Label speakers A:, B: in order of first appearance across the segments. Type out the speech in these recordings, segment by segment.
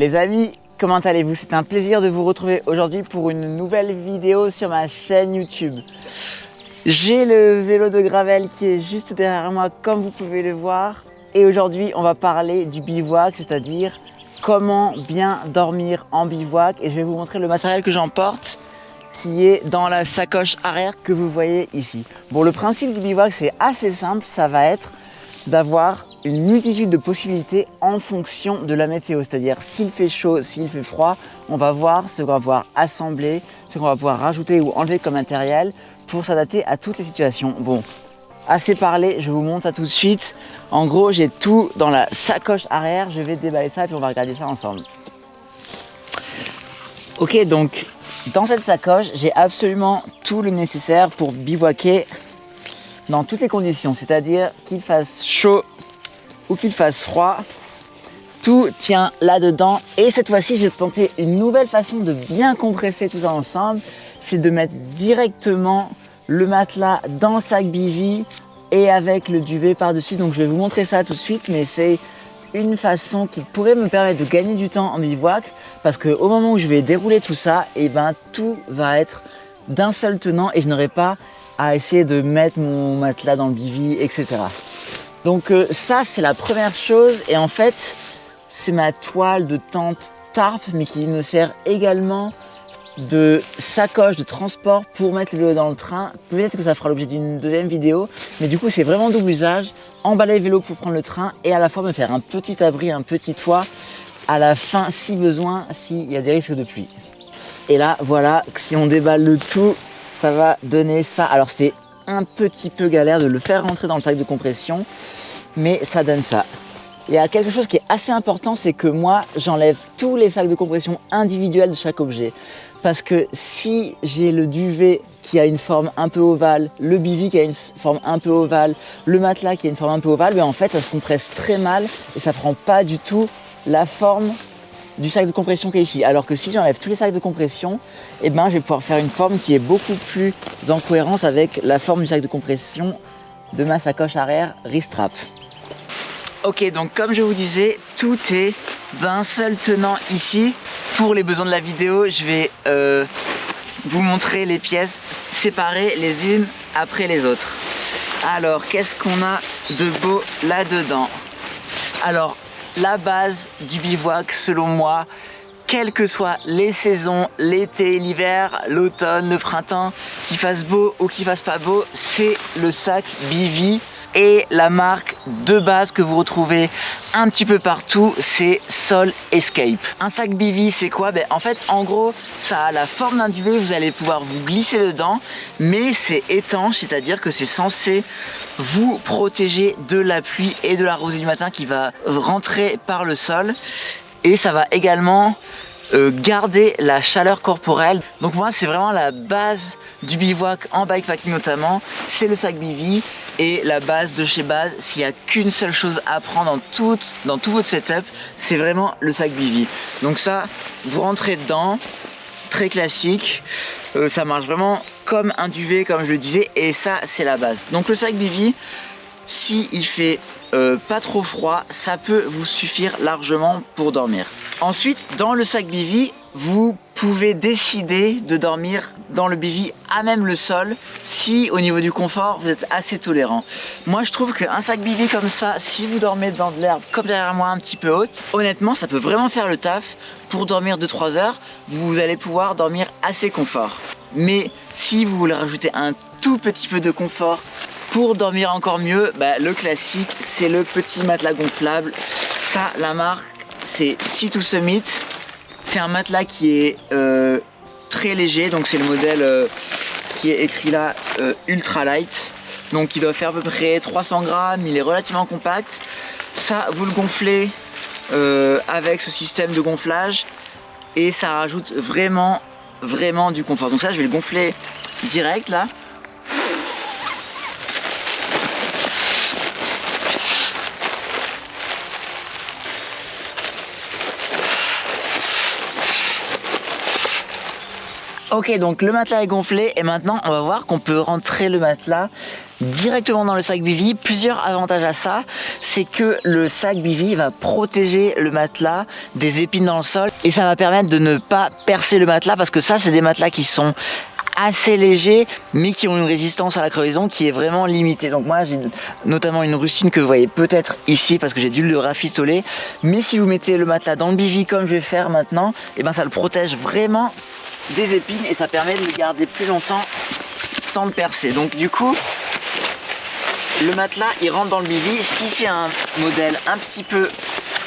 A: Les amis, comment allez-vous? C'est un plaisir de vous retrouver aujourd'hui pour une nouvelle vidéo sur ma chaîne YouTube. J'ai le vélo de gravel qui est juste derrière moi comme vous pouvez le voir. Et aujourd'hui, on va parler du bivouac, c'est-à-dire comment bien dormir en bivouac. Et je vais vous montrer le matériel que j'emporte qui est dans la sacoche arrière que vous voyez ici. Bon, le principe du bivouac, c'est assez simple, ça va être d'avoir une multitude de possibilités en fonction de la météo. C'est-à-dire s'il fait chaud, s'il fait froid, on va voir ce qu'on va pouvoir assembler, ce qu'on va pouvoir rajouter ou enlever comme matériel pour s'adapter à toutes les situations. Bon, assez parlé, je vous montre ça tout de suite. En gros, j'ai tout dans la sacoche arrière, je vais déballer ça et puis on va regarder ça ensemble. Ok, donc dans cette sacoche, j'ai absolument tout le nécessaire pour bivouaquer dans toutes les conditions, c'est-à-dire qu'il fasse chaud ou qu'il fasse froid, tout tient là-dedans. Et cette fois-ci, j'ai tenté une nouvelle façon de bien compresser tout ça ensemble, c'est de mettre directement le matelas dans le sac bivy et avec le duvet par-dessus. Donc je vais vous montrer ça tout de suite, mais c'est une façon qui pourrait me permettre de gagner du temps en bivouac, parce qu'au moment où je vais dérouler tout ça, et ben tout va être d'un seul tenant et je n'aurai pas à essayer de mettre mon matelas dans le bivy, etc. Donc ça, c'est la première chose. Et en fait, c'est ma toile de tente tarp, mais qui me sert également de sacoche de transport pour mettre le vélo dans le train. Peut-être que ça fera l'objet d'une deuxième vidéo, mais du coup, c'est vraiment double usage. Emballer le vélo pour prendre le train et à la fois me faire un petit abri, un petit toit à la fin, si besoin, s'il y a des risques de pluie. Et là, voilà, si on déballe le tout, ça va donner ça. Alors c'était un petit peu galère de le faire rentrer dans le sac de compression, mais ça donne ça. Il y a quelque chose qui est assez important, c'est que moi, j'enlève tous les sacs de compression individuels de chaque objet. Parce que si j'ai le duvet qui a une forme un peu ovale, le bivy qui a une forme un peu ovale, le matelas qui a une forme un peu ovale, ben en fait, ça se compresse très mal et ça prend pas du tout la forme du sac de compression qui est ici. Alors que si j'enlève tous les sacs de compression, eh ben, je vais pouvoir faire une forme qui est beaucoup plus en cohérence avec la forme du sac de compression de ma sacoche arrière Ristrap. Ok, donc comme je vous disais, tout est d'un seul tenant ici. Pour les besoins de la vidéo, je vais vous montrer les pièces séparées les unes après les autres. Alors, qu'est-ce qu'on a de beau là-dedans? Alors, la base du bivouac, selon moi, quelles que soient les saisons, l'été, l'hiver, l'automne, le printemps, qu'il fasse beau ou qu'il fasse pas beau, c'est le sac bivy. Et la marque de base que vous retrouvez un petit peu partout, c'est Sol Escape. Un sac bivy, c'est quoi? En fait, en gros, ça a la forme d'un duvet, vous allez pouvoir vous glisser dedans, mais c'est étanche, c'est-à-dire que c'est censé vous protéger de la pluie et de la rosée du matin qui va rentrer par le sol. Et ça va également garder la chaleur corporelle. Donc moi, c'est vraiment la base du bivouac en bikepacking notamment, c'est le sac bivy. Et la base de chez base, s'il n'y a qu'une seule chose à prendre dans tout votre setup, c'est vraiment le sac bivy. Donc ça, vous rentrez dedans, très classique, ça marche vraiment comme un duvet comme je le disais, et ça c'est la base. Donc le sac bivy, s'il fait pas trop froid, ça peut vous suffire largement pour dormir. Ensuite, dans le sac bivy, vous pouvez décider de dormir dans le bivy à même le sol si au niveau du confort vous êtes assez tolérant. Moi je trouve qu'un sac bivy comme ça, si vous dormez dans de l'herbe comme derrière moi un petit peu haute, honnêtement ça peut vraiment faire le taf. Pour dormir 2-3 heures, vous allez pouvoir dormir assez confort. Mais si vous voulez rajouter un tout petit peu de confort pour dormir encore mieux, le classique c'est le petit matelas gonflable. Ça, la marque c'est Sea to Summit. C'est un matelas qui est très léger, donc c'est le modèle qui est écrit là ultra light, donc il doit faire à peu près 300 grammes, il est relativement compact. Ça, vous le gonflez avec ce système de gonflage et ça rajoute vraiment du confort. Donc ça, je vais le gonfler direct là. Ok, donc le matelas est gonflé et maintenant on va voir qu'on peut rentrer le matelas directement dans le sac bivy. Plusieurs avantages à ça, c'est que le sac bivy va protéger le matelas des épines dans le sol et ça va permettre de ne pas percer le matelas parce que ça, c'est des matelas qui sont assez légers mais qui ont une résistance à la crevaison qui est vraiment limitée. Donc moi j'ai notamment une rustine que vous voyez peut-être ici parce que j'ai dû le rafistoler, mais si vous mettez le matelas dans le bivy comme je vais faire maintenant, et ben ça le protège vraiment des épines et ça permet de le garder plus longtemps sans le percer. Donc du coup le matelas il rentre dans le bivy si c'est un modèle un petit peu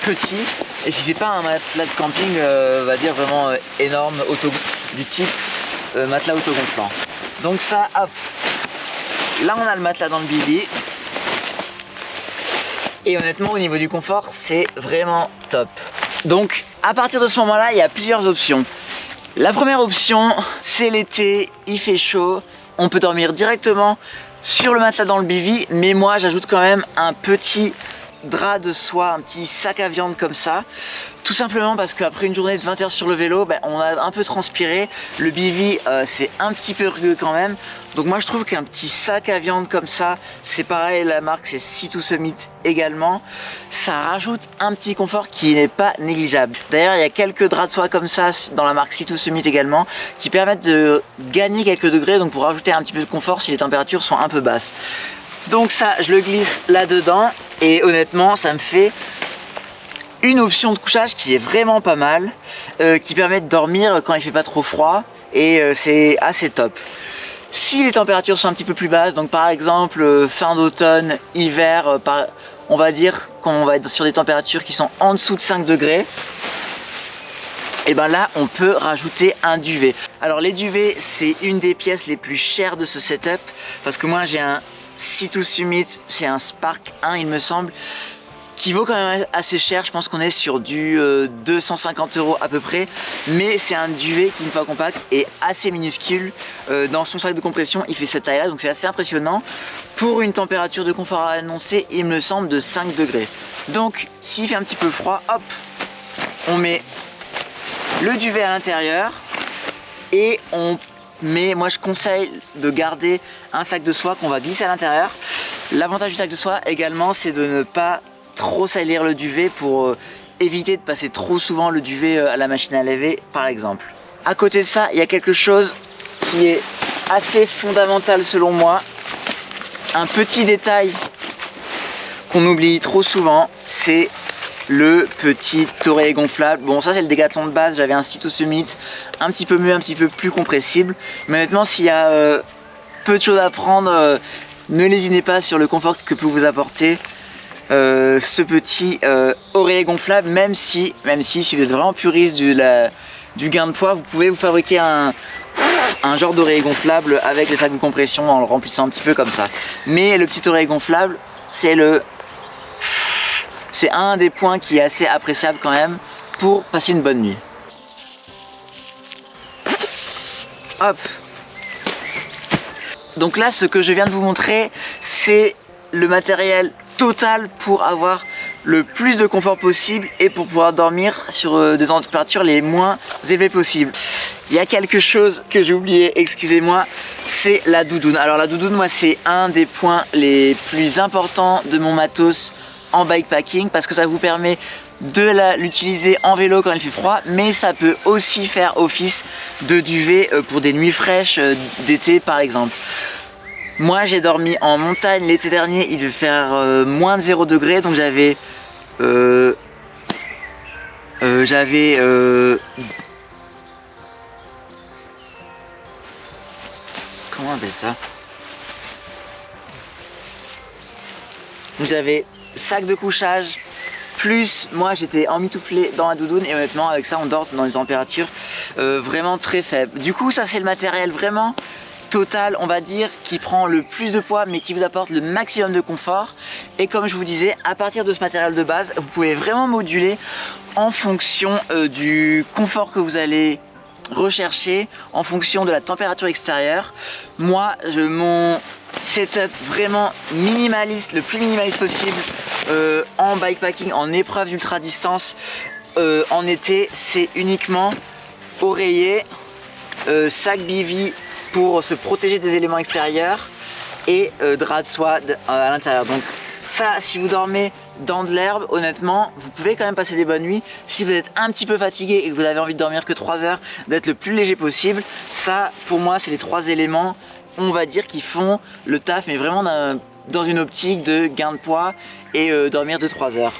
A: petit et si c'est pas un matelas de camping on va dire vraiment énorme du type matelas autogonflant. Donc ça, hop, là on a le matelas dans le bivy et honnêtement au niveau du confort c'est vraiment top. Donc à partir de ce moment là il y a plusieurs options. La première option c'est l'été, il fait chaud, on peut dormir directement sur le matelas dans le bivy, mais moi j'ajoute quand même un petit drap de soie, un petit sac à viande comme ça, tout simplement parce qu'après une journée de 20 heures sur le vélo, on a un peu transpiré, le bivy c'est un petit peu rugueux quand même, donc moi je trouve qu'un petit sac à viande comme ça, c'est pareil, la marque c'est Sea2 Summit également, ça rajoute un petit confort qui n'est pas négligeable. D'ailleurs il y a quelques draps de soie comme ça dans la marque Sea2 Summit également, qui permettent de gagner quelques degrés, donc pour rajouter un petit peu de confort si les températures sont un peu basses. Donc ça, je le glisse là-dedans et honnêtement, ça me fait une option de couchage qui est vraiment pas mal, qui permet de dormir quand il fait pas trop froid et c'est assez top. Si les températures sont un petit peu plus basses, donc par exemple fin d'automne, hiver, on va dire qu'on va être sur des températures qui sont en dessous de 5 degrés, et ben là on peut rajouter un duvet. Alors les duvets c'est une des pièces les plus chères de ce setup parce que moi j'ai un Sea2 Summit, c'est un Spark 1 il me semble, qui vaut quand même assez cher, je pense qu'on est sur du 250 € à peu près, mais c'est un duvet qui une fois compact est assez minuscule, dans son sac de compression il fait cette taille là, donc c'est assez impressionnant pour une température de confort annoncée il me semble de 5 degrés. Donc s'il fait un petit peu froid, hop, on met le duvet à l'intérieur et moi je conseille de garder un sac de soie qu'on va glisser à l'intérieur. L'avantage du sac de soie également c'est de ne pas trop salir le duvet pour éviter de passer trop souvent le duvet à la machine à laver par exemple. À côté de ça il y a quelque chose qui est assez fondamental selon moi, un petit détail qu'on oublie trop souvent, c'est le petit oreiller gonflable. Bon ça c'est le Décathlon de base, j'avais un Sea2 Summit un petit peu mieux, un petit peu plus compressible, mais honnêtement s'il y a peu de choses à prendre, ne lésinez pas sur le confort que peut vous apporter ce petit oreiller gonflable, même si vous êtes vraiment puriste du gain de poids, vous pouvez vous fabriquer un genre d'oreiller gonflable avec le sac de compression en le remplissant un petit peu comme ça. Mais le petit oreiller gonflable c'est un des points qui est assez appréciable quand même pour passer une bonne nuit. Hop. Donc là, ce que je viens de vous montrer, c'est le matériel total pour avoir le plus de confort possible et pour pouvoir dormir sur des températures les moins élevées possibles. Il y a quelque chose que j'ai oublié, excusez-moi, c'est la doudoune. Alors la doudoune, moi, c'est un des points les plus importants de mon matos en bikepacking parce que ça vous permet de l'utiliser en vélo quand il fait froid, mais ça peut aussi faire office de duvet pour des nuits fraîches d'été par exemple. Moi j'ai dormi en montagne l'été dernier, il devait faire moins de 0 degré, donc j'avais comment on appelle ça, donc j'avais sac de couchage, plus moi j'étais emmitouflé dans la doudoune et honnêtement avec ça on dort dans des températures vraiment très faibles. Du coup ça c'est le matériel vraiment total on va dire qui prend le plus de poids mais qui vous apporte le maximum de confort, et comme je vous disais à partir de ce matériel de base vous pouvez vraiment moduler en fonction du confort que vous allez rechercher, en fonction de la température extérieure. Moi mon setup vraiment minimaliste, le plus minimaliste possible en bikepacking, en épreuve d'ultra distance en été, c'est uniquement oreiller, sac bivy pour se protéger des éléments extérieurs et drap de soie à l'intérieur. Donc Ça, si vous dormez dans de l'herbe, honnêtement, vous pouvez quand même passer des bonnes nuits. Si vous êtes un petit peu fatigué et que vous avez envie de dormir que 3 heures, d'être le plus léger possible, ça, pour moi, c'est les 3 éléments, on va dire, qui font le taf, mais vraiment dans une optique de gain de poids et dormir 2-3 heures.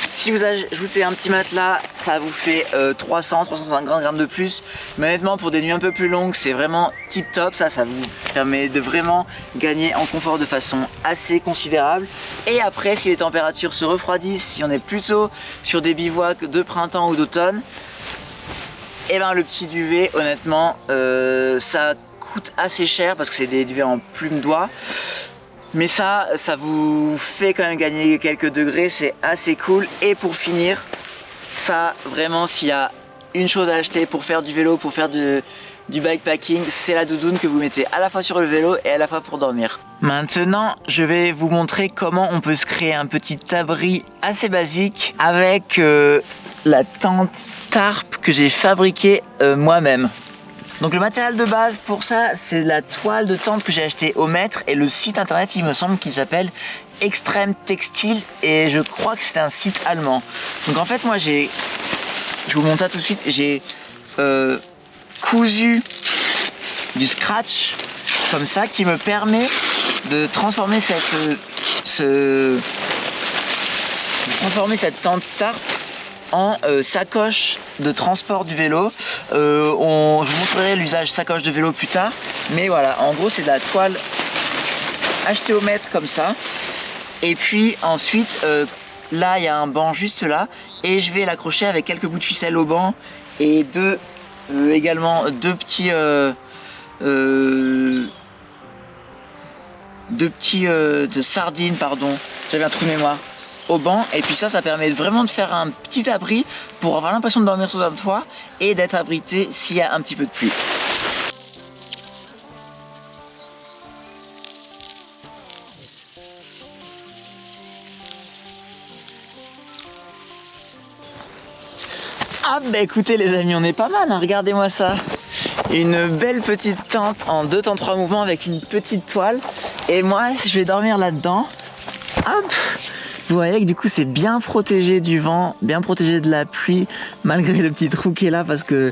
A: Si vous ajoutez un petit matelas, ça vous fait 300-350 grammes de plus. Mais honnêtement, pour des nuits un peu plus longues, c'est vraiment tip top. Ça vous permet de vraiment gagner en confort de façon assez considérable. Et après, si les températures se refroidissent, si on est plutôt sur des bivouacs de printemps ou d'automne, et ben le petit duvet, honnêtement, ça coûte assez cher parce que c'est des duvets en plume d'oie. Mais ça vous fait quand même gagner quelques degrés, c'est assez cool. Et pour finir, ça vraiment, s'il y a une chose à acheter pour faire du vélo, pour faire du bikepacking, c'est la doudoune que vous mettez à la fois sur le vélo et à la fois pour dormir. Maintenant, je vais vous montrer comment on peut se créer un petit abri assez basique avec la tente tarp que j'ai fabriquée moi-même. Donc le matériel de base pour ça, c'est la toile de tente que j'ai achetée au Mètre et le site internet, il me semble qu'il s'appelle Extreme Textile et je crois que c'est un site allemand. Donc en fait moi je vous montre ça tout de suite, j'ai cousu du scratch comme ça qui me permet de transformer cette tente tarp en sacoche de transport du vélo. Je vous montrerai l'usage sacoche de vélo plus tard, mais voilà, en gros c'est de la toile achetée au Mètre comme ça, et puis ensuite là il y a un banc juste là et je vais l'accrocher avec quelques bouts de ficelle au banc et également deux petits de sardines, pardon, j'avais un trou de mémoire, au banc. Et puis ça permet vraiment de faire un petit abri pour avoir l'impression de dormir sous un toit et d'être abrité s'il y a un petit peu de pluie. Ah bah écoutez les amis, on est pas mal, hein, regardez-moi ça. Une belle petite tente en 2 temps 3 mouvements avec une petite toile. Et moi je vais dormir là-dedans. Hop. Vous voyez que du coup c'est bien protégé du vent, bien protégé de la pluie, malgré le petit trou qui est là parce que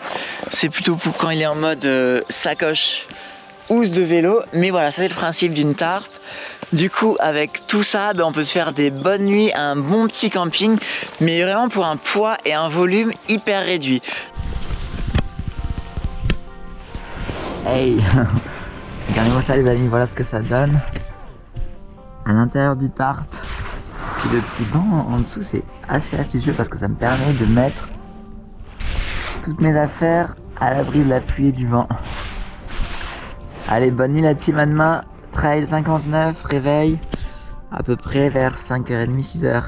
A: c'est plutôt pour quand il est en mode sacoche housse de vélo. Mais voilà, ça c'est le principe d'une tarp. Du coup avec tout ça, on peut se faire des bonnes nuits, un bon petit camping, mais vraiment pour un poids et un volume hyper réduit. Hey, regardez-moi ça les amis, voilà ce que ça donne à l'intérieur du tarp. Puis le petit banc en dessous, c'est assez astucieux parce que ça me permet de mettre toutes mes affaires à l'abri de la pluie et du vent. Allez, bonne nuit la team Anma. Trail 59, réveil à peu près vers 5h30, 6h.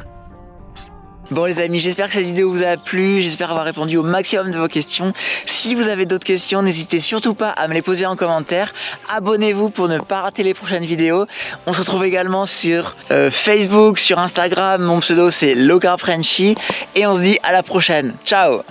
A: Bon les amis, j'espère que cette vidéo vous a plu, j'espère avoir répondu au maximum de vos questions. Si vous avez d'autres questions, n'hésitez surtout pas à me les poser en commentaire. Abonnez-vous pour ne pas rater les prochaines vidéos. On se retrouve également sur Facebook, sur Instagram, mon pseudo c'est Low Carb Frenchy et on se dit à la prochaine. Ciao.